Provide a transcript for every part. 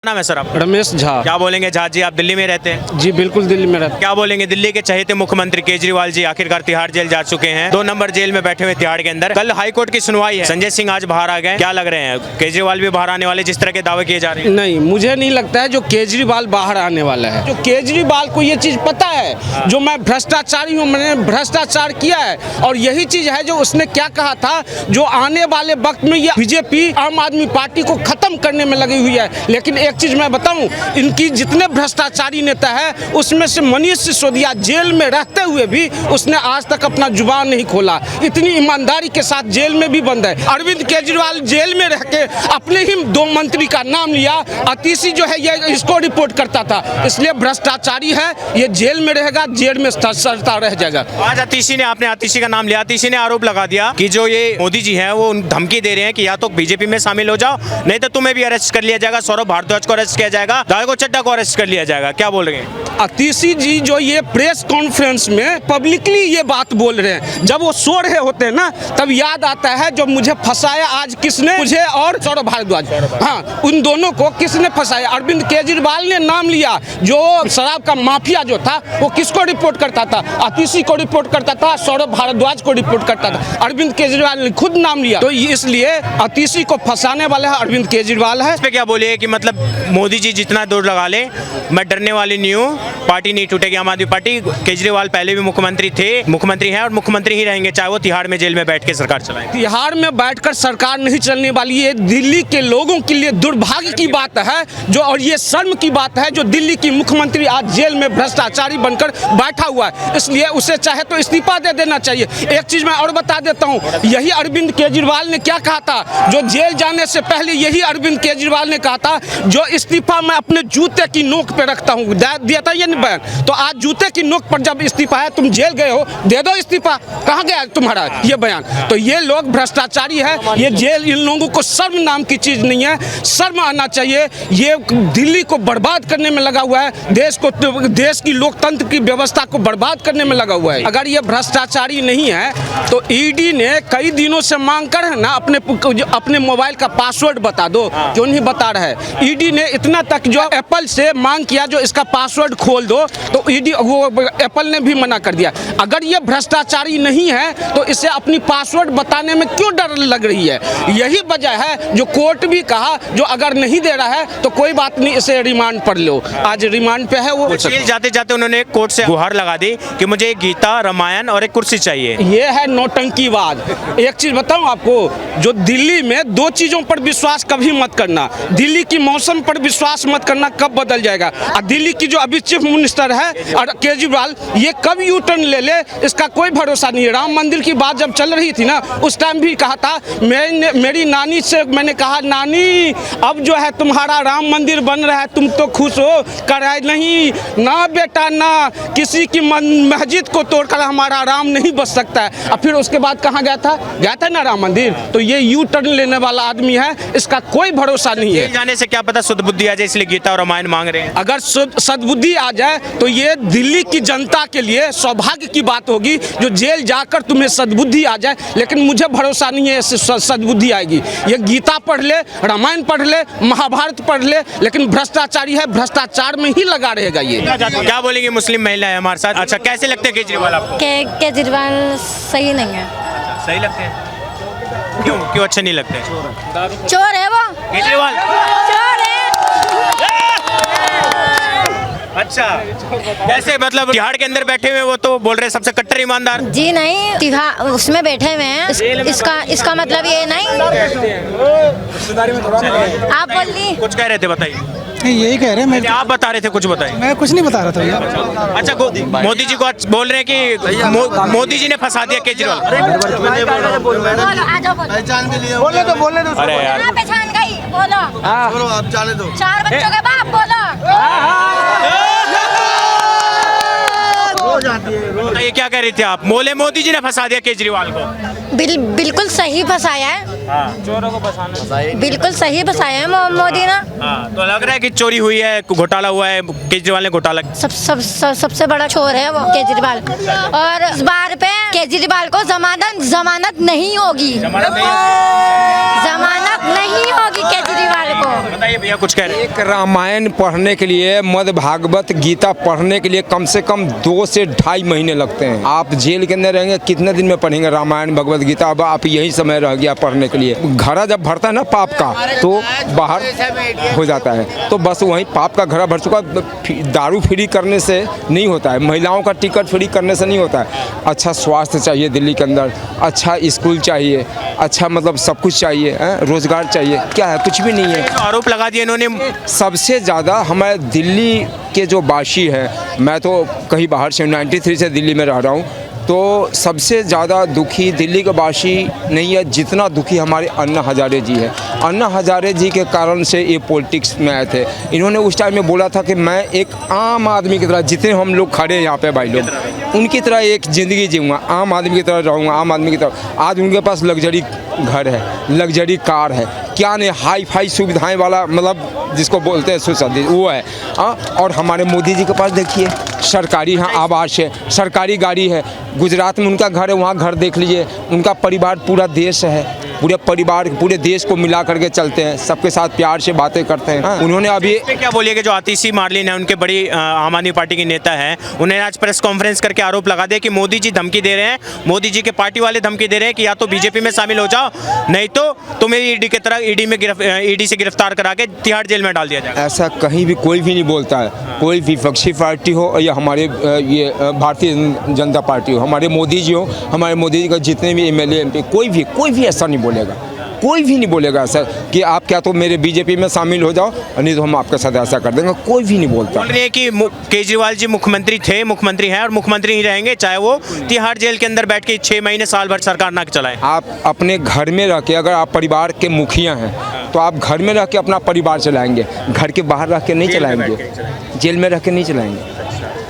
नाम है सर आप? रमेश झा। क्या बोलेंगे झा जी, आप दिल्ली में रहते हैं? जी बिल्कुल दिल्ली में रहते। क्या बोलेंगे दिल्ली के चहेते मुख्यमंत्री केजरीवाल जी आखिरकार तिहाड़ जेल जा चुके हैं, 2 नंबर जेल में बैठे हुए तिहाड़ के अंदर। कल हाई कोर्ट की सुनवाई है, संजय सिंह आज बाहर आ गए, क्या लग रहे हैं केजरीवाल भी बाहर आने वाले जिस तरह के दावे किए जा रहे हैं? नहीं, मुझे नहीं लगता है जो केजरीवाल बाहर आने वाला है। जो केजरीवाल को ये चीज पता है जो मैं भ्रष्टाचारी हूँ, मैंने भ्रष्टाचार किया है, और यही चीज है जो उसने क्या कहा था, जो आने वाले वक्त में ये बीजेपी आम आदमी पार्टी को खत्म करने में लगी हुई है। लेकिन एक चीज मैं बताऊं, इनकी जितने भ्रष्टाचारी नेता है उसमें से मनीष सिसोदिया जेल में रहते हुए भी उसने आज तक अपना जुबान नहीं खोला, इतनी ईमानदारी के साथ जेल में भी बंद है। अरविंद केजरीवाल जेल में रह के अपने ही 2 मंत्री का नाम लिया, अतीशी जो है ये इसको रिपोर्ट करता था, इसलिए भ्रष्टाचारी है, ये जेल में रहेगा, जेल में सड़ता रह जाएगा। आज आपने आतिशी का नाम लिया, आतिशी ने आरोप लगा दिया कि जो ये मोदी जी हैं वो धमकी दे रहे हैं कि या तो बीजेपी में शामिल हो जाओ, नहीं तो तुम्हें भी अरेस्ट कर लिया जाएगा, सौरभ भारद्वाज को अरेस्ट किया जाएगा, दागो चड्डा को अरेस्ट कर लिया जाएगा। क्या बोल रहे हैं अतीशी जी जो ये प्रेस कॉन्फ्रेंस में पब्लिकली ये बात बोल रहे हैं, जब वो सो रहे होते हैं ना तब याद आता है जो मुझे फंसाया आज किसने, मुझे और सौरभ भारद्वाज, हाँ उन दोनों को किसने फंसाया। अरविंद केजरीवाल ने नाम लिया, जो शराब का माफिया जो था वो किसको रिपोर्ट करता था, अतीशी को रिपोर्ट करता था, सौरभ भारद्वाज को रिपोर्ट करता था, अरविंद केजरीवाल ने खुद नाम लिया, तो इसलिए अतीशी को फंसाने वाला है अरविंद केजरीवाल है। इस पे क्या बोलिए कि मतलब मोदी जी जितना दूर लगा ले, मैं डरने वाली नहीं हूँ, पार्टी नहीं टूटेगी आम आदमी पार्टी। केजरीवाल पहले भी मुख्यमंत्री थे, मुख्यमंत्री हैं और मुख्यमंत्री ही रहेंगे, चाहे वो तिहाड़ में जेल में बैठ के सरकार चलाएं। तिहाड़ में बैठकर सरकार नहीं चलने वाली है, दिल्ली के लोगों के लिए दुर्भाग्य की बात है जो, और ये शर्म की बात है जो दिल्ली की मुख्यमंत्री आज जेल में भ्रष्टाचारी बनकर बैठा हुआ है, इसलिए उसे चाहे तो इस्तीफा दे देना चाहिए। एक चीज मैं और बता देता हूँ, यही अरविंद केजरीवाल ने क्या कहा था, जो जेल जाने से पहले यही अरविंद केजरीवाल ने कहा था जो इस्तीफा मैं अपने जूते की नोक पे रखता हूँ, दिया था ये नहीं बयान, तो आज जूते की नोक पर जब इस्तीफा है, तुम जेल गए हो, दे दो इस्तीफा, कहाँ गया तुम्हारा ये बयान। तो ये लोग भ्रष्टाचारी है, ये जेल, इन लोगों को शर्म नाम की चीज नहीं है, शर्म आना चाहिए। ये दिल्ली को बर्बाद करने में लगा हुआ है, देश की लोकतंत्र की व्यवस्था को बर्बाद करने में लगा हुआ है। अगर ये भ्रष्टाचारी नहीं है तो ईडी ने कई दिनों से मांग कर है ना अपने मोबाइल का पासवर्ड बता दो, जो नहीं बता रहा है। ईडी ने इतना तक जो एप्पल से मांग किया जो इसका पासवर्ड खोल दो, तो ईडी वो एप्पल ने भी मना कर दिया। अगर ये भ्रष्टाचारी नहीं है तो इसे अपनी पासवर्ड बताने में क्यों डर लग रही है, यही वजह है जो कोर्ट भी कहा जो अगर नहीं दे रहा है तो कोई बात नहीं, इसे रिमांड पर लो, आज रिमांड पे है वो। जेल जाते जाते उन्होंने कोर्ट से गुहार लगा दी कि मुझे एक गीता, रामायण और एक कुर्सी चाहिए। ये है नौटंकीवाद। एक चीज बताऊं आपको, जो दिल्ली में 2 चीजों पर विश्वास कभी मत करना, दिल्ली की मौसम पर विश्वास मत करना, कब बदल जाएगा, और दिल्ली की जो अभी चीफ मिनिस्टर है और केजरीवाल, ये कब यू टर्न ले ले इसका कोई भरोसा नहीं है। राम मंदिर की बात जब चल रही थी ना, उस टाइम भी कहा था, मेरी नानी से मैंने कहा, नानी अब जो है तुम्हारा राम मंदिर बन रहा है, तुम तो खुश हो, कराए नहीं ना बेटा, ना किसी की मस्जिद को तोड़कर हमारा राम नहीं बच सकता है। और फिर उसके बाद कहाँ गया था ना राम मंदिर। तो ये यू टर्न लेने वाला आदमी है, इसका कोई भरोसा नहीं है। जाने से क्या पता सद्बुद्धि आ जाए, इसलिए गीता और रामायण मांग रहे हैं। अगर सद्बुद्धि आ जाए तो ये दिल्ली की जनता के लिए सौभाग्य की बात होगी जो जेल जाकर तुम्हें सद्बुद्धि आ जाए, लेकिन मुझे भरोसा नहीं है इससे सद्बुद्धि आएगी। ये गीता पढ़ ले, रामायण पढ़ ले, महाभारत पढ़ ले, लेकिन भ्रष्टाचारी है, भ्रष्टाचार में ही लगा रहेगा ये। क्या बोलेंगे मुस्लिम महिला है हमारे साथ। अच्छा, कैसे लगते हैं केजरीवाल आपको? केजरीवाल सही नहीं है। सही लगते हैं? क्यों अच्छे नहीं लगते? चोर है वो, केजरीवाल चोर है। अच्छा, कैसे मतलब तिहाड़ के अंदर बैठे हुए वो तो बोल रहे हैं सबसे कट्टर ईमानदार। जी नहीं, तिहाड़ उसमें बैठे हुए हैं, इसका मतलब ये नहीं। आप बोल दी कुछ कह रहे थे, बताइए। यही कह रहे हैं, मैं आप बता रहे थे, कुछ बताइए। मैं कुछ नहीं बता रहा था भैया। अच्छा, मोदी जी को आज बोल रहे हैं कि मोदी जी ने फंसा दिया केजरीवाल। बोले तो अरे यार, पहचान गई, बोलो आप जाने दो। 4 बच्चों के बाप, बोलो। ये क्या कह रही थी आप? बोले मोदी जी ने फंसा दिया केजरीवाल को। बिल्कुल सही फंसाया है, चोरों को फंसाना, बिल्कुल सही फंसाया है मोदी ने। तो लग रहा है कि चोरी हुई है, घोटाला हुआ है, केजरीवाल ने घोटाला। सबसे बड़ा चोर है वो केजरीवाल, और इस बार पे केजरीवाल को जमानत नहीं होगी, जमानत नहीं होगी केजरीवाल केजरीवाल को। बताइए भैया, कुछ कह रहे हैं। एक रामायण पढ़ने के लिए, मद भागवत गीता पढ़ने के लिए कम से कम 2 से ढाई महीने लगते हैं। आप जेल के अंदर रहेंगे, कितने दिन में पढ़ेंगे रामायण भगवत गीता? अब आप यही समय रह गया पढ़ने के लिए। घड़ा जब भरता है ना पाप का, तो बाहर हो जाता है। तो बस वहीं पाप का घड़ा भर चुका। दारू फ्री करने से नहीं होता है, महिलाओं का टिकट फ्री करने से नहीं होता है। अच्छा स्वास्थ्य चाहिए दिल्ली के अंदर, अच्छा स्कूल चाहिए, अच्छा मतलब सब कुछ चाहिए, रोजगार चाहिए। क्या है? कुछ भी नहीं है। जो आरोप लगा दिए इन्होंने, सबसे ज़्यादा हमारे दिल्ली के जो वासी हैं, मैं तो कहीं बाहर से 93 से दिल्ली में रह रहा हूँ, तो सबसे ज़्यादा दुखी दिल्ली के वासी नहीं है जितना दुखी हमारे अन्ना हजारे जी है। अन्ना हजारे जी के कारण से ये पॉलिटिक्स में आए थे। इन्होंने उस टाइम में बोला था कि मैं एक आम आदमी की तरह, जितने हम लोग खड़े हैं यहाँ पे भाई लोग, उनकी तरह एक ज़िंदगी जीऊँगा, आम आदमी की तरह रहूँगा, आम आदमी की तरह। आज उनके पास लग्जरी घर है, लग्जरी कार है, क्या नहीं, हाई फाई सुविधाएं वाला, मतलब जिसको बोलते हैं सुसज्जित, वो है। और हमारे मोदी जी के पास देखिए सरकारी यहाँ आवास है, सरकारी गाड़ी है। गुजरात में उनका घर है, वहाँ घर देख लीजिए। उनका परिवार पूरा देश है, पूरे परिवार पूरे देश को मिला करके चलते हैं, सबके साथ प्यार से बातें करते हैं। उन्होंने अभी क्या बोलिएगा, जो आतिशी मार्लिन है, उनके बड़ी आम आदमी पार्टी के नेता हैं, उन्होंने आज प्रेस कॉन्फ्रेंस करके आरोप लगा दिया कि मोदी जी धमकी दे रहे हैं, मोदी जी के पार्टी वाले धमकी दे रहे हैं कि या तो बीजेपी में शामिल हो जाओ, नहीं तो तुम्हें ईडी की तरह ईडी से गिरफ्तार करा के तिहाड़ जेल में डाल दिया जाएगा। ऐसा कहीं भी कोई भी नहीं बोलता है। कोई विपक्षी पार्टी हो या हमारे ये भारतीय जनता पार्टी हो, हमारे मोदी जी हो, हमारे मोदी जी का जितने भी एमएलए एमपी, कोई भी ऐसा नहीं बोलेगा। कोई भी नहीं बोलेगा सर कि आप क्या तो मेरे बीजेपी में शामिल हो जाओ, नहीं तो हम आपके साथ ऐसा कर देंगे। कोई भी नहीं बोलता। बोल रहे हैं कि केजरीवाल जी मुख्यमंत्री थे, मुख्यमंत्री हैं और मुख्यमंत्री ही रहेंगे, चाहे वो तिहाड़ जेल के अंदर बैठ के 6 महीने साल भर सरकार ना चलाएं। आप अपने घर में रह के, अगर आप परिवार के मुखिया हैं, तो आप घर में रह के अपना परिवार चलाएंगे, घर के बाहर रह के नहीं चलाएंगे, जेल में रह के नहीं चलाएंगे।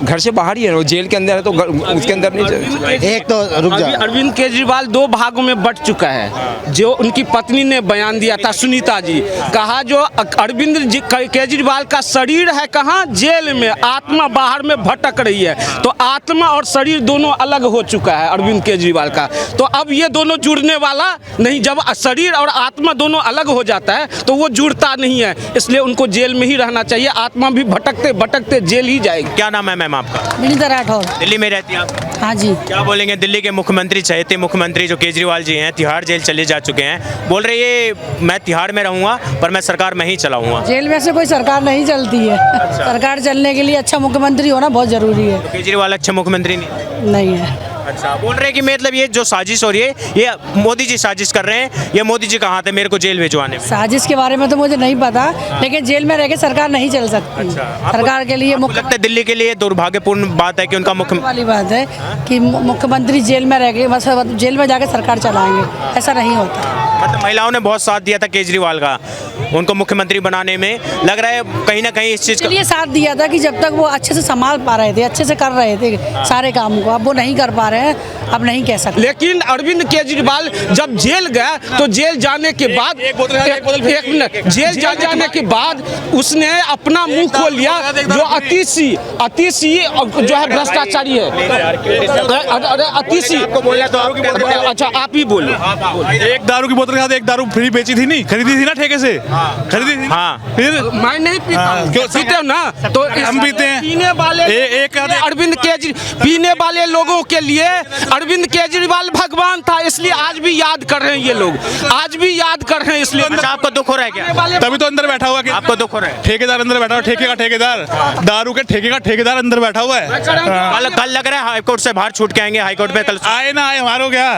घर से बाहर ही है, वो जेल के अंदर है तो उसके अंदर नहीं चलाएंगे। एक तो रुक जा। अरविंद केजरीवाल 2 भागों में बंट चुका है। जो उनकी पत्नी ने बयान दिया था, सुनीता जी, कहा जो अरविंद केजरीवाल का शरीर है कहाँ, जेल में, आत्मा बाहर में भटक रही है। तो आत्मा और शरीर दोनों अलग हो चुका है अरविंद केजरीवाल का। तो अब ये दोनों जुड़ने वाला नहीं, जब शरीर और आत्मा दोनों अलग हो जाता है तो वो जुड़ता नहीं है, इसलिए उनको जेल में ही रहना चाहिए। आत्मा भी भटकते भटकते जेल ही जाएगी। क्या नाम है मैम आपका? विनीता राठौर। दिल्ली में रहती हैं आप? हाँ जी। क्या बोलेंगे, दिल्ली के मुख्यमंत्री, चहेते मुख्यमंत्री जो केजरीवाल जी हैं, तिहाड़ जेल चले जा चुके हैं, बोल रहे ये मैं तिहाड़ में रहूंगा पर मैं सरकार में ही चलाऊंगा। जेल में से कोई सरकार नहीं चलती है। सरकार चलने के लिए अच्छा मुख्यमंत्री होना बहुत जरूरी है। केजरीवाल अच्छा मुख्यमंत्री नहीं है। अच्छा, बोल रहे हैं कि मतलब ये जो साजिश हो रही है, ये मोदी जी साजिश कर रहे हैं, ये मोदी जी कहाँ थे मेरे को जेल भिजवाने में? साजिश के बारे में तो मुझे नहीं पता, लेकिन जेल में रह के सरकार नहीं चल सकती। सरकार के लिए लगता है दिल्ली के लिए दुर्भाग्यपूर्ण बात है कि उनका मुख्य वाली बात है कि मुख्यमंत्री जेल में रह के, मतलब जेल में जाके सरकार चलाएंगे, ऐसा नहीं होता। मतलब महिलाओं ने बहुत साथ दिया था केजरीवाल का उनको मुख्यमंत्री बनाने में, लग रहा है कहीं ना कहीं इस चीज़ के लिए साथ दिया था कि जब तक वो अच्छे से संभाल पा रहे थे, अच्छे से कर रहे थे सारे काम को, अब वो नहीं कर पा रहे हैं, अब नहीं कह सकते। लेकिन अरविंद केजरीवाल जब जेल गया तो जेल जाने के बाद एक मिनट, जेल जाने के बाद उसने अपना मुंह खोल लिया। जो अतिशी जो है भ्रष्टाचारी है, अतिशी, अच्छा आप ही बोलो। एक दारू की बोतल के साथ एक दारू फ्री बेची थी, नहीं खरीदी थी ना ठेके से, खरीदी थी। हाँ। फिर मैं नहीं पीता, क्यों पीते हो ना? तो हम पीते हैं। पीने वाले अरविंद केजरीवाल, पीने वाले लोगों के लिए अरविंद केजरीवाल भगवान था, इसलिए आज भी याद कर रहे हैं ये लोग, आज भी याद कर रहे हैं। इसलिए अच्छा, आपको दुख हो रहा है क्या? तभी तो अंदर बैठा हुआ, आपको दुख हो रहा है? ठेकेदार अंदर बैठा हुआ, ठेके का ठेकेदार, दारू के ठेके का ठेकेदार अंदर बैठा हुआ है। कल लग रहा है हाईकोर्ट से बाहर छूट के आएंगे, हाईकोर्ट में कल आए ना आए हमारो क्या,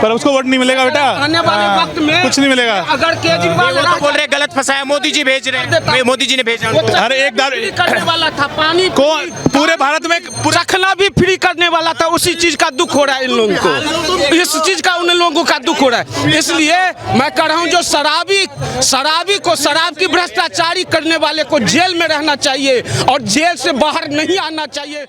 पर उसको वोट नहीं मिलेगा बेटा, आने वाले वक्त में कुछ नहीं मिलेगा। अगर केजरीवाल बोल रहे गलत फंसाया, मोदी जी भेज रहे हैं, मोदी जी ने भेजा उनको। हर एक दारू करने वाला था, पानी को पूरे भारत में रखना भी फ्री करने वाला था, उसी चीज का दुख हो रहा है इन लोगों को, इस चीज का उन लोगों का दुख हो रहा है। इसलिए मैं कह रहा हूँ जो शराबी को, शराब की भ्रष्टाचारी करने वाले को जेल में रहना चाहिए और जेल से बाहर नहीं आना चाहिए।